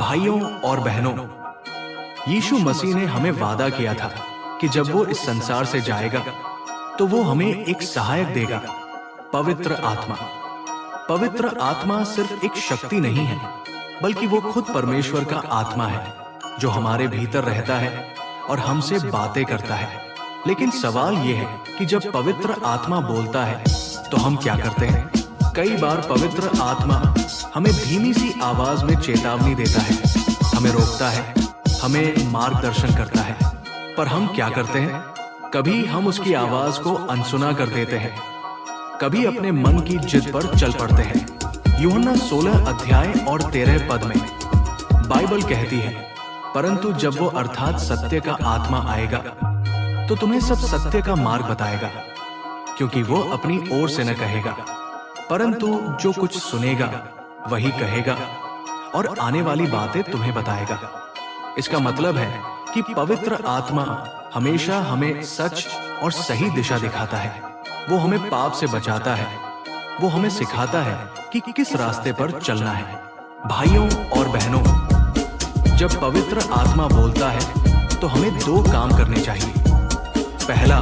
भाइयों और बहनों, यीशु मसीह ने हमें वादा किया था कि जब वो इस संसार से जाएगा तो वो हमें एक सहायक देगा, पवित्र आत्मा। पवित्र आत्मा सिर्फ एक शक्ति नहीं है, बल्कि वो खुद परमेश्वर का आत्मा है जो हमारे भीतर रहता है और हमसे बातें करता है। लेकिन सवाल ये है कि जब पवित्र आत्मा बोलता है तो हम क्या करते हैं? कई बार पवित्र आत्मा हमें धीमी सी आवाज में चेतावनी देता है, हमें रोकता है, हमें मार्गदर्शन करता है, पर हम क्या करते हैं? कभी हम उसकी आवाज को अनसुना कर देते हैं, कभी अपने मन की जिद पर चल पड़ते हैं। यूहन्ना 16 अध्याय और 13 पद में बाइबल कहती है, परंतु जब वो अर्थात सत्य का आत्मा आएगा तो तुम्हें सब सत्य का मार्ग बताएगा, क्योंकि वो अपनी ओर से न कहेगा, परंतु जो कुछ सुनेगा वही कहेगा और आने वाली बातें तुम्हें बताएगा। इसका मतलब है कि पवित्र आत्मा हमेशा हमें सच और सही दिशा दिखाता है। वो हमें पाप से बचाता है, वो हमें सिखाता है कि किस रास्ते पर चलना है। भाइयों और बहनों, जब पवित्र आत्मा बोलता है तो हमें दो काम करने चाहिए। पहला,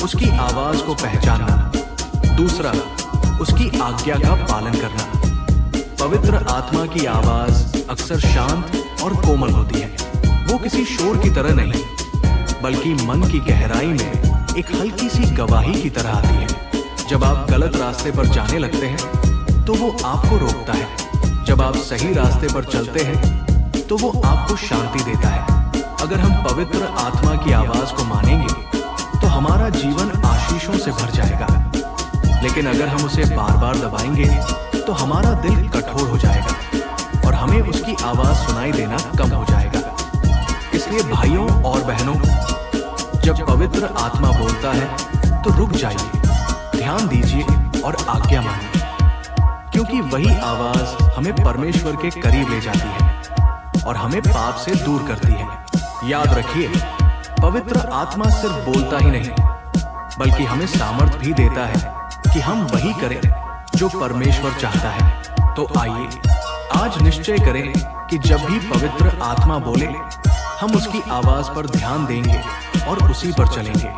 उसकी आवाज को पहचानना, दूसरा, उसकी आज्ञा का पालन करना। पवित्र आत्मा की आवाज अक्सर शांत और कोमल होती है। वो किसी शोर की तरह नहीं, बल्कि मन की गहराई में एक हल्की सी गवाही की तरह आती है। जब आप गलत रास्ते पर जाने लगते हैं तो वो आपको रोकता है, जब आप सही रास्ते पर चलते हैं तो वो आपको शांति देता है। अगर हम पवित्र आत्मा की आवाज को मानेंगे तो हमारा जीवन आशीषों से भर जाएगा, लेकिन अगर हम उसे बार बार दबाएंगे तो हमारा दिल कठोर हो जाएगा और हमें उसकी आवाज सुनाई देना कम हो जाएगा। इसलिए भाइयों और बहनों, जब पवित्र आत्मा बोलता है तो रुक जाइए, ध्यान दीजिए और आज्ञा मानिए, क्योंकि वही आवाज हमें परमेश्वर के करीब ले जाती है और हमें पाप से दूर करती है। याद रखिए, पवित्र आत्मा सिर्फ बोलता ही नहीं, बल्कि हमें सामर्थ भी देता है कि हम वही करें जो परमेश्वर चाहता है। तो आइए आज निश्चय करें कि जब भी पवित्र आत्मा बोले हम उसकी आवाज पर ध्यान देंगे और उसी पर चलेंगे।